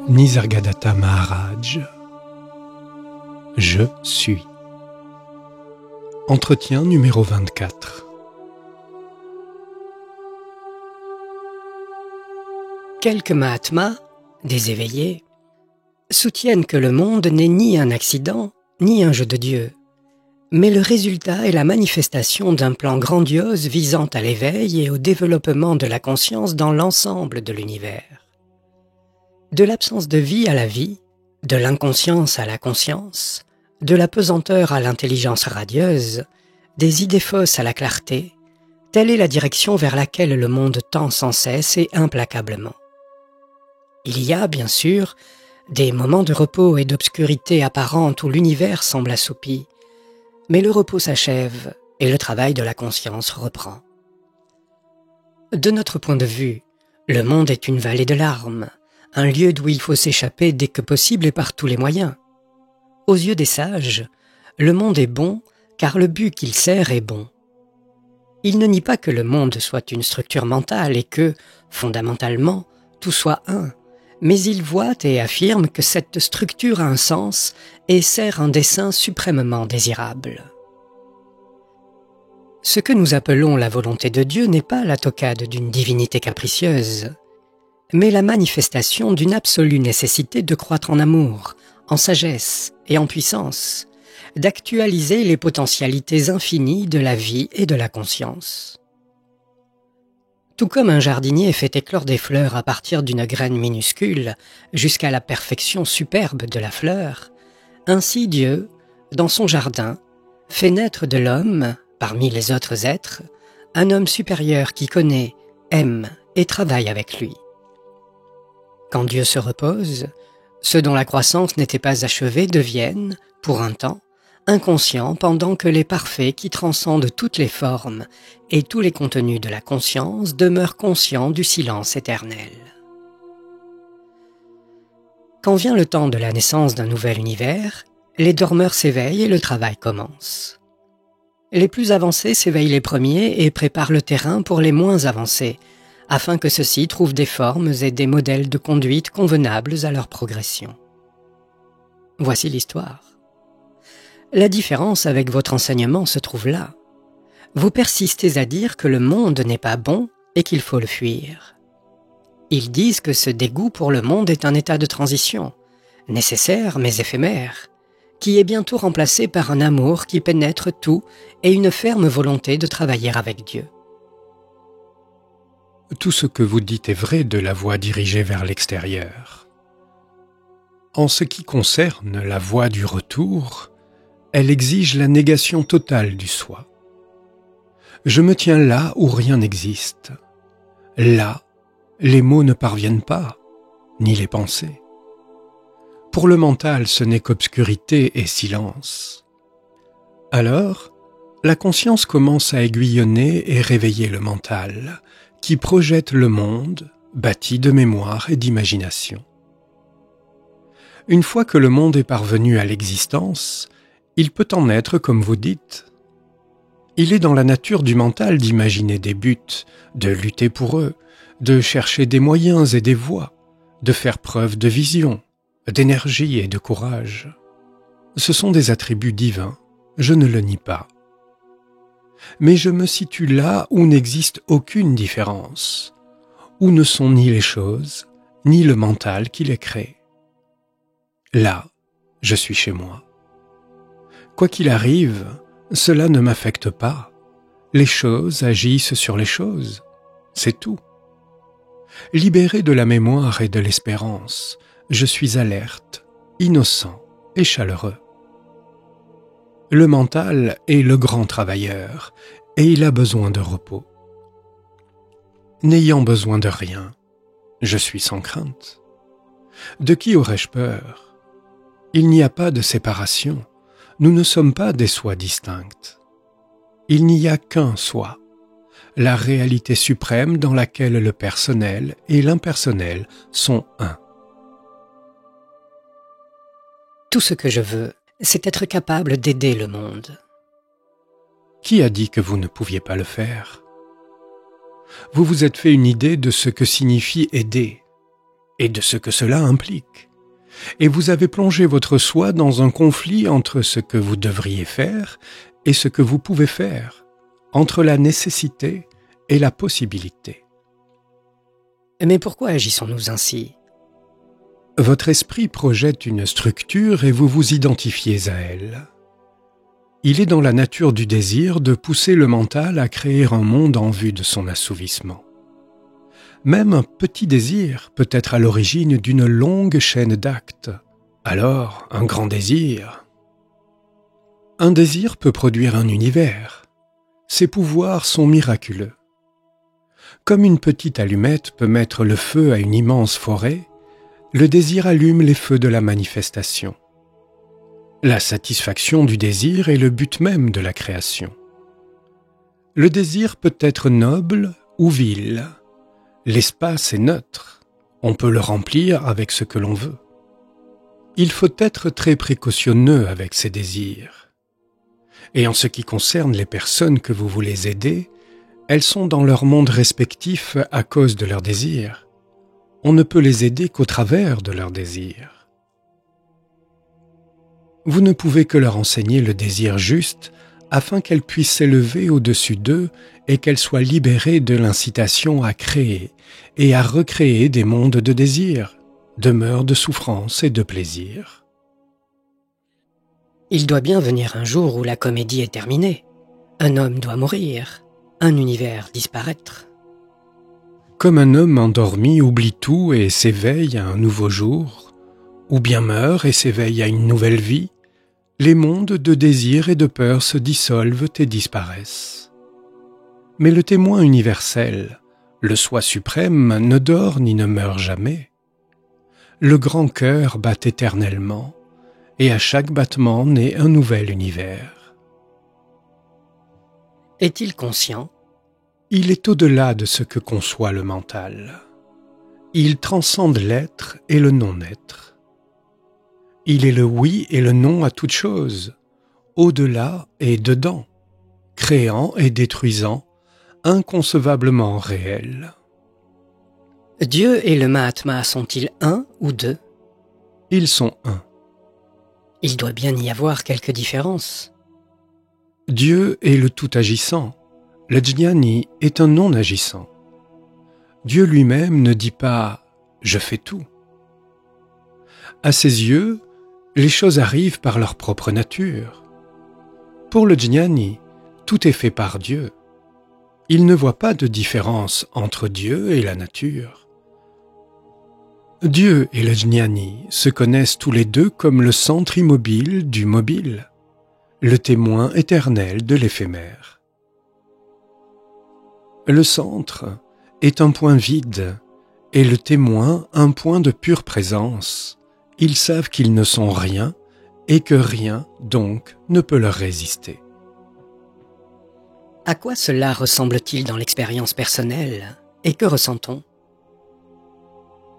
Nisargadatta Maharaj. Je suis. Entretien numéro 24. Quelques Mahatmas, des éveillés, soutiennent que le monde n'est ni un accident, ni un jeu de Dieu, mais le résultat est la manifestation d'un plan grandiose visant à l'éveil et au développement de la conscience dans l'ensemble de l'univers. De l'absence de vie à la vie, de l'inconscience à la conscience, de la pesanteur à l'intelligence radieuse, des idées fausses à la clarté, telle est la direction vers laquelle le monde tend sans cesse et implacablement. Il y a, bien sûr, des moments de repos et d'obscurité apparente où l'univers semble assoupi, mais le repos s'achève et le travail de la conscience reprend. De notre point de vue, le monde est une vallée de larmes, un lieu d'où il faut s'échapper dès que possible et par tous les moyens. Aux yeux des sages, le monde est bon car le but qu'il sert est bon. Il ne nie pas que le monde soit une structure mentale et que, fondamentalement, tout soit un, mais il voit et affirme que cette structure a un sens et sert un dessein suprêmement désirable. Ce que nous appelons la volonté de Dieu n'est pas la toccade d'une divinité capricieuse, mais la manifestation d'une absolue nécessité de croître en amour, en sagesse et en puissance, d'actualiser les potentialités infinies de la vie et de la conscience. Tout comme un jardinier fait éclore des fleurs à partir d'une graine minuscule jusqu'à la perfection superbe de la fleur, ainsi Dieu, dans son jardin, fait naître de l'homme, parmi les autres êtres, un homme supérieur qui connaît, aime et travaille avec lui. Quand Dieu se repose, ceux dont la croissance n'était pas achevée deviennent, pour un temps, inconscients pendant que les parfaits qui transcendent toutes les formes et tous les contenus de la conscience demeurent conscients du silence éternel. Quand vient le temps de la naissance d'un nouvel univers, les dormeurs s'éveillent et le travail commence. Les plus avancés s'éveillent les premiers et préparent le terrain pour les moins avancés, afin que ceux-ci trouvent des formes et des modèles de conduite convenables à leur progression. Voici l'histoire. La différence avec votre enseignement se trouve là. Vous persistez à dire que le monde n'est pas bon et qu'il faut le fuir. Ils disent que ce dégoût pour le monde est un état de transition, nécessaire mais éphémère, qui est bientôt remplacé par un amour qui pénètre tout et une ferme volonté de travailler avec Dieu. Tout ce que vous dites est vrai de la voie dirigée vers l'extérieur. En ce qui concerne la voie du retour, elle exige la négation totale du soi. Je me tiens là où rien n'existe. Là, les mots ne parviennent pas, ni les pensées. Pour le mental, ce n'est qu'obscurité et silence. Alors, la conscience commence à aiguillonner et réveiller le mental, qui projette le monde, bâti de mémoire et d'imagination. Une fois que le monde est parvenu à l'existence, il peut en être comme vous dites. Il est dans la nature du mental d'imaginer des buts, de lutter pour eux, de chercher des moyens et des voies, de faire preuve de vision, d'énergie et de courage. Ce sont des attributs divins, je ne le nie pas. Mais je me situe là où n'existe aucune différence, où ne sont ni les choses, ni le mental qui les crée. Là, je suis chez moi. Quoi qu'il arrive, cela ne m'affecte pas. Les choses agissent sur les choses, c'est tout. Libéré de la mémoire et de l'espérance, je suis alerte, innocent et chaleureux. Le mental est le grand travailleur et il a besoin de repos. N'ayant besoin de rien, je suis sans crainte. De qui aurais-je peur? Il n'y a pas de séparation. Nous ne sommes pas des sois distincts. Il n'y a qu'un soi, la réalité suprême dans laquelle le personnel et l'impersonnel sont un. Tout ce que je veux, c'est être capable d'aider le monde. Qui a dit que vous ne pouviez pas le faire? Vous vous êtes fait une idée de ce que signifie aider. et de ce que cela implique. Et vous avez plongé votre soi dans un conflit entre ce que vous devriez faire et ce que vous pouvez faire, entre la nécessité et la possibilité. Mais pourquoi agissons-nous ainsi? Votre esprit projette une structure et vous vous identifiez à elle. Il est dans la nature du désir de pousser le mental à créer un monde en vue de son assouvissement. Même un petit désir peut être à l'origine d'une longue chaîne d'actes. Alors, un grand désir. Un désir peut produire un univers. Ses pouvoirs sont miraculeux. Comme une petite allumette peut mettre le feu à une immense forêt, le désir allume les feux de la manifestation. La satisfaction du désir est le but même de la création. Le désir peut être noble ou vil. L'espace est neutre. On peut le remplir avec ce que l'on veut. Il faut être très précautionneux avec ses désirs. Et en ce qui concerne les personnes que vous voulez aider, elles sont dans leur monde respectif à cause de leurs désirs. On ne peut les aider qu'au travers de leurs désirs. Vous ne pouvez que leur enseigner le désir juste afin qu'elles puissent s'élever au-dessus d'eux et qu'elles soient libérées de l'incitation à créer et à recréer des mondes de désir, demeures de souffrance et de plaisir. Il doit bien venir un jour où la comédie est terminée. Un homme doit mourir, un univers disparaître. Comme un homme endormi oublie tout et s'éveille à un nouveau jour, ou bien meurt et s'éveille à une nouvelle vie, les mondes de désir et de peur se dissolvent et disparaissent. Mais le témoin universel, le soi suprême, ne dort ni ne meurt jamais. Le grand cœur bat éternellement, et à chaque battement naît un nouvel univers. Est-il conscient? Il est au-delà de ce que conçoit le mental. Il transcende l'être et le non-être. Il est le oui et le non à toute chose, au-delà et dedans, créant et détruisant, inconcevablement réel. Dieu et le Mahatma sont-ils un ou deux? Ils sont un. Il doit bien y avoir quelques différences. Dieu est le tout agissant. Le jnani est un non agissant. Dieu lui-même ne dit pas « je fais tout ». À ses yeux, les choses arrivent par leur propre nature. Pour le jnani, tout est fait par Dieu. Il ne voit pas de différence entre Dieu et la nature. Dieu et le jnani se connaissent tous les deux comme le centre immobile du mobile, le témoin éternel de l'éphémère. Le centre est un point vide et le témoin un point de pure présence. Ils savent qu'ils ne sont rien et que rien, donc, ne peut leur résister. À quoi cela ressemble-t-il dans l'expérience personnelle? Et que ressent-on?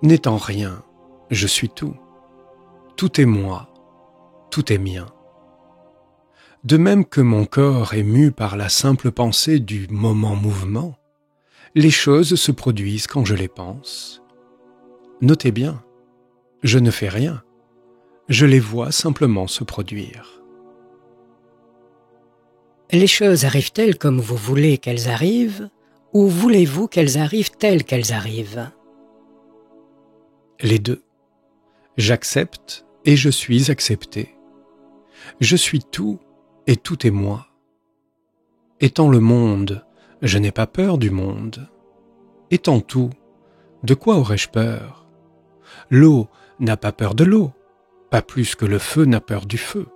N'étant rien, je suis tout. Tout est moi, tout est mien. De même que mon corps est mu par la simple pensée du moment-mouvement, les choses se produisent quand je les pense. Notez bien, je ne fais rien, je les vois simplement se produire. Les choses arrivent-elles comme vous voulez qu'elles arrivent, ou voulez-vous qu'elles arrivent telles qu'elles arrivent? Les deux. J'accepte et je suis accepté. Je suis tout et tout est moi. Étant le monde, je n'ai pas peur du monde. Étant tout, de quoi aurais-je peur? L'eau n'a pas peur de l'eau, pas plus que le feu n'a peur du feu.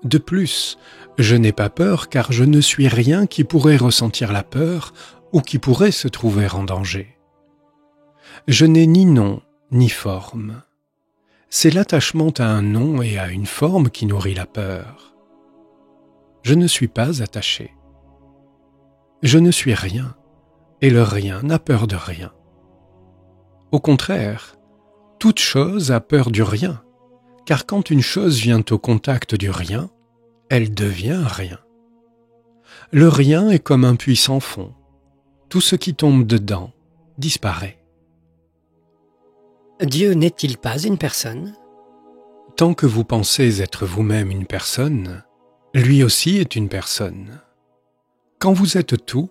De plus, je n'ai pas peur car je ne suis rien qui pourrait ressentir la peur ou qui pourrait se trouver en danger. Je n'ai ni nom ni forme. C'est l'attachement à un nom et à une forme qui nourrit la peur. Je ne suis pas attaché. Je ne suis rien, et le rien n'a peur de rien. Au contraire, toute chose a peur du rien, car quand une chose vient au contact du rien, elle devient rien. Le rien est comme un puits sans fond. Tout ce qui tombe dedans disparaît. Dieu n'est-il pas une personne? Tant que vous pensez être vous-même une personne, lui aussi est une personne. Quand vous êtes tout,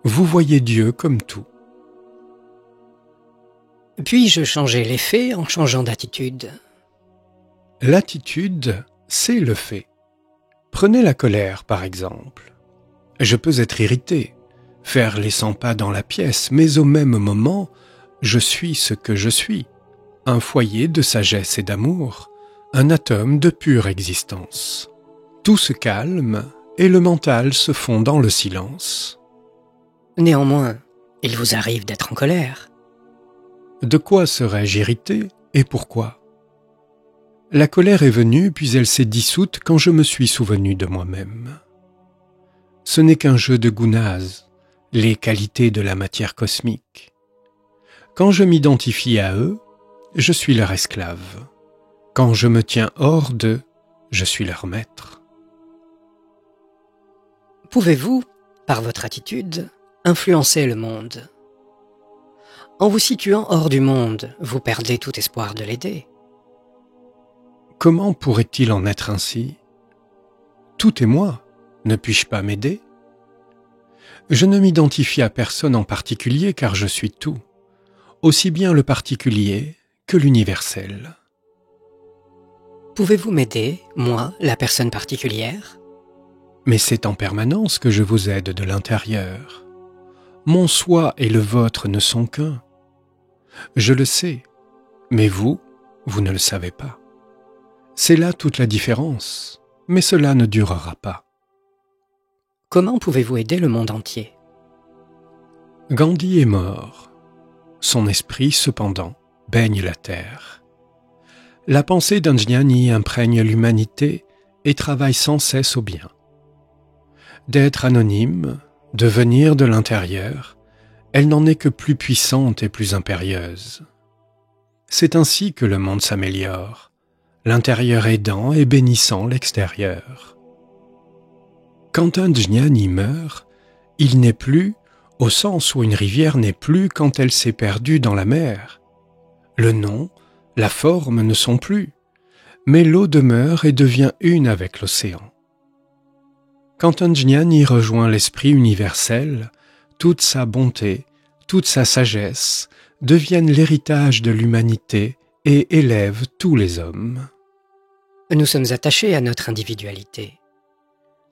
vous voyez Dieu comme tout. Puis-je changer les faits en changeant d'attitude? L'attitude, c'est le fait. Prenez la colère, par exemple. Je peux être irrité, faire les 100 pas dans la pièce, mais au même moment, je suis ce que je suis. Un foyer de sagesse et d'amour, un atome de pure existence. Tout se calme et le mental se fond dans le silence. Néanmoins, il vous arrive d'être en colère. De quoi serais-je irrité et pourquoi? La colère est venue puis elle s'est dissoute quand je me suis souvenu de moi-même. Ce n'est qu'un jeu de gunas, les qualités de la matière cosmique. Quand je m'identifie à eux, je suis leur esclave. Quand je me tiens hors d'eux, je suis leur maître. Pouvez-vous, par votre attitude, influencer le monde? En vous situant hors du monde, vous perdez tout espoir de l'aider. Comment pourrait-il en être ainsi? Tout est moi, ne puis-je pas m'aider? Je ne m'identifie à personne en particulier car je suis tout, aussi bien le particulier que l'universel. Pouvez-vous m'aider, moi, la personne particulière? Mais c'est en permanence que je vous aide de l'intérieur. Mon soi et le vôtre ne sont qu'un. Je le sais, mais vous ne le savez pas. C'est là toute la différence, mais cela ne durera pas. Comment pouvez-vous aider le monde entier? Gandhi est mort. Son esprit, cependant, baigne la terre. La pensée d'un jnani imprègne l'humanité et travaille sans cesse au bien. D'être anonyme, de venir de l'intérieur, elle n'en est que plus puissante et plus impérieuse. C'est ainsi que le monde s'améliore, l'intérieur aidant et bénissant l'extérieur. Quand un jnani meurt, il n'est plus, au sens où une rivière n'est plus quand elle s'est perdue dans la mer. Le nom, la forme ne sont plus, mais l'eau demeure et devient une avec l'océan. Quand un jnani rejoint l'esprit universel, toute sa bonté, toute sa sagesse deviennent l'héritage de l'humanité et élèvent tous les hommes. Nous sommes attachés à notre individualité.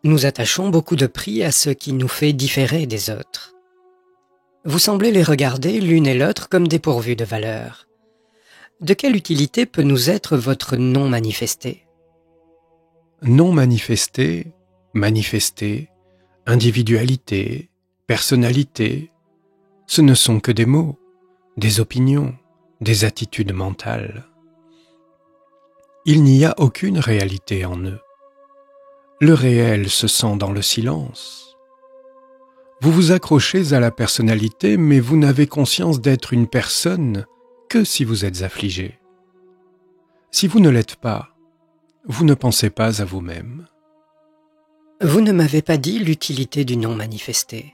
Nous attachons beaucoup de prix à ce qui nous fait différer des autres. Vous semblez les regarder l'une et l'autre comme dépourvus de valeur. De quelle utilité peut nous être votre non manifesté? Non manifesté, manifesté, individualité, personnalité, ce ne sont que des mots, des opinions, des attitudes mentales. Il n'y a aucune réalité en eux. Le réel se sent dans le silence. Vous vous accrochez à la personnalité, mais vous n'avez conscience d'être une personne que si vous êtes affligé. Si vous ne l'êtes pas, vous ne pensez pas à vous-même. Vous ne m'avez pas dit l'utilité du non manifesté.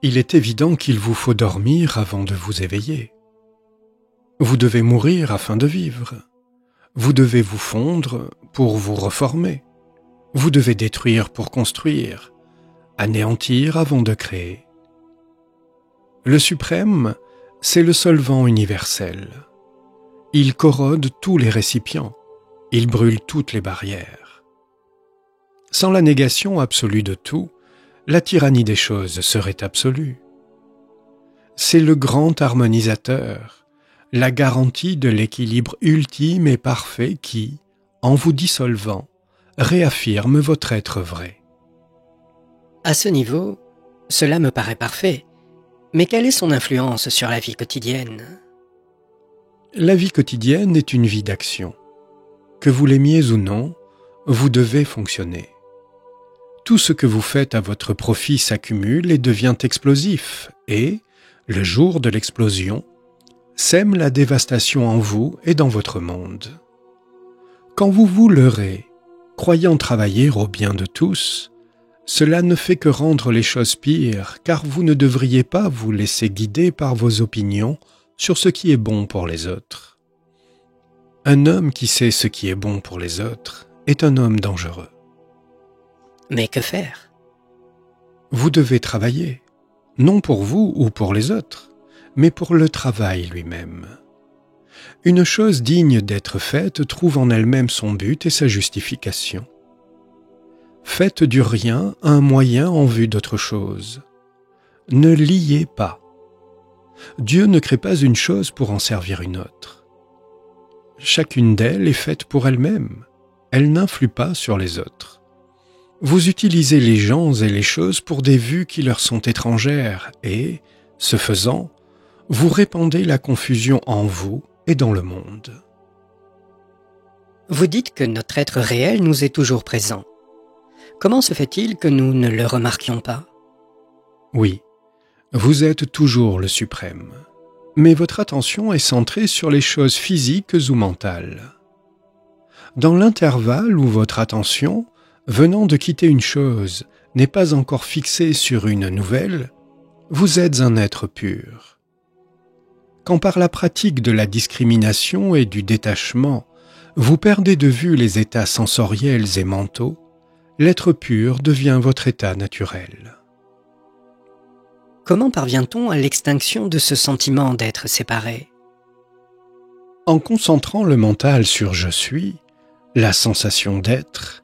Il est évident qu'il vous faut dormir avant de vous éveiller. Vous devez mourir afin de vivre. Vous devez vous fondre pour vous reformer. Vous devez détruire pour construire, anéantir avant de créer. Le suprême, c'est le solvant universel. Il corrode tous les récipients, il brûle toutes les barrières. Sans la négation absolue de tout, la tyrannie des choses serait absolue. C'est le grand harmonisateur, la garantie de l'équilibre ultime et parfait qui, en vous dissolvant, réaffirme votre être vrai. À ce niveau, cela me paraît parfait. Mais quelle est son influence sur la vie quotidienne? La vie quotidienne est une vie d'action. Que vous l'aimiez ou non, vous devez fonctionner. Tout ce que vous faites à votre profit s'accumule et devient explosif et, le jour de l'explosion, sème la dévastation en vous et dans votre monde. Quand vous vous leurrez, croyant travailler au bien de tous, cela ne fait que rendre les choses pires, car vous ne devriez pas vous laisser guider par vos opinions sur ce qui est bon pour les autres. Un homme qui sait ce qui est bon pour les autres est un homme dangereux. Mais que faire? Vous devez travailler, non pour vous ou pour les autres, mais pour le travail lui-même. Une chose digne d'être faite trouve en elle-même son but et sa justification. Faites du rien un moyen en vue d'autre chose. Ne liez pas. Dieu ne crée pas une chose pour en servir une autre. Chacune d'elles est faite pour elle-même. Elle n'influe pas sur les autres. Vous utilisez les gens et les choses pour des vues qui leur sont étrangères et, ce faisant, vous répandez la confusion en vous et dans le monde. Vous dites que notre être réel nous est toujours présent. Comment se fait-il que nous ne le remarquions pas? Oui, vous êtes toujours le suprême, mais votre attention est centrée sur les choses physiques ou mentales. Dans l'intervalle où votre attention, venant de quitter une chose, n'est pas encore fixée sur une nouvelle, vous êtes un être pur. Quand par la pratique de la discrimination et du détachement, vous perdez de vue les états sensoriels et mentaux, l'être pur devient votre état naturel. Comment parvient-on à l'extinction de ce sentiment d'être séparé? En concentrant le mental sur « je suis », la sensation d'être,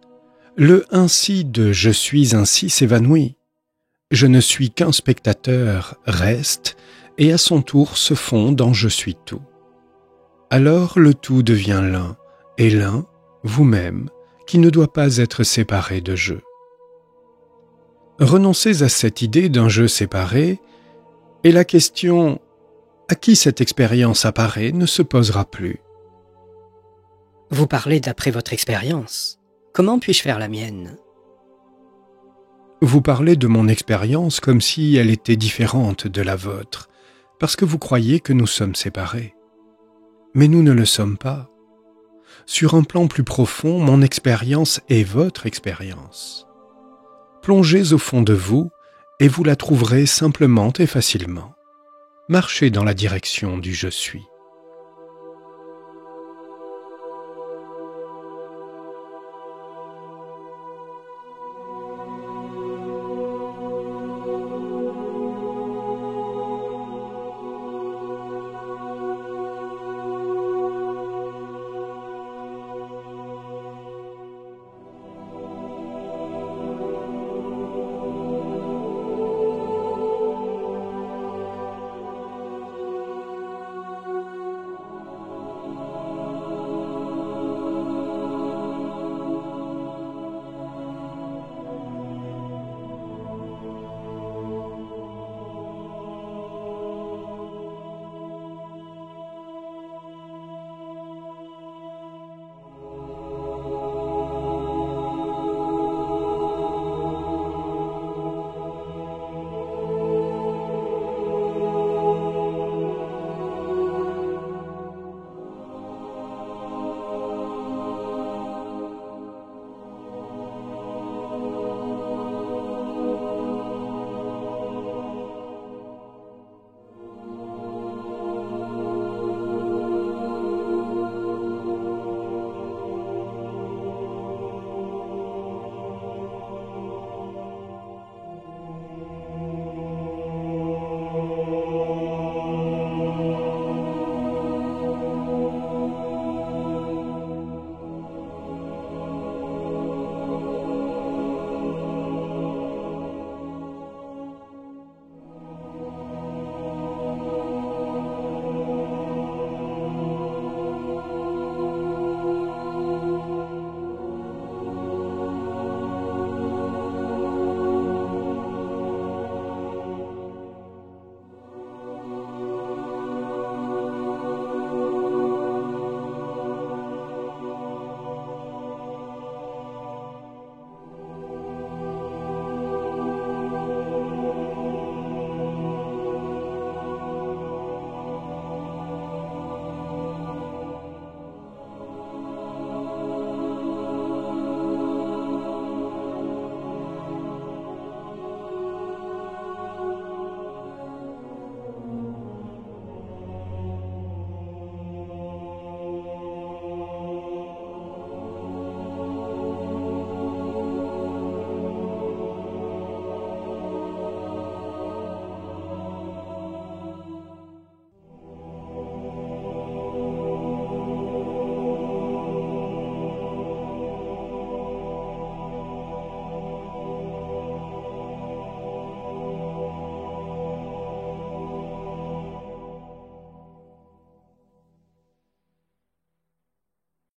le « ainsi » de « je suis ainsi » s'évanouit. « Je ne suis qu'un spectateur » reste et à son tour se fond dans « je suis tout ». Alors le tout devient l'un, et l'un, vous-même, qui ne doit pas être séparé de je. Renoncez à cette idée d'un je séparé, et la question « à qui cette expérience apparaît » ne se posera plus. Vous parlez d'après votre expérience. Comment puis-je faire la mienne? Vous parlez de mon expérience comme si elle était différente de la vôtre, parce que vous croyez que nous sommes séparés. Mais nous ne le sommes pas. Sur un plan plus profond, mon expérience est votre expérience. Plongez au fond de vous et vous la trouverez simplement et facilement. Marchez dans la direction du « je suis ».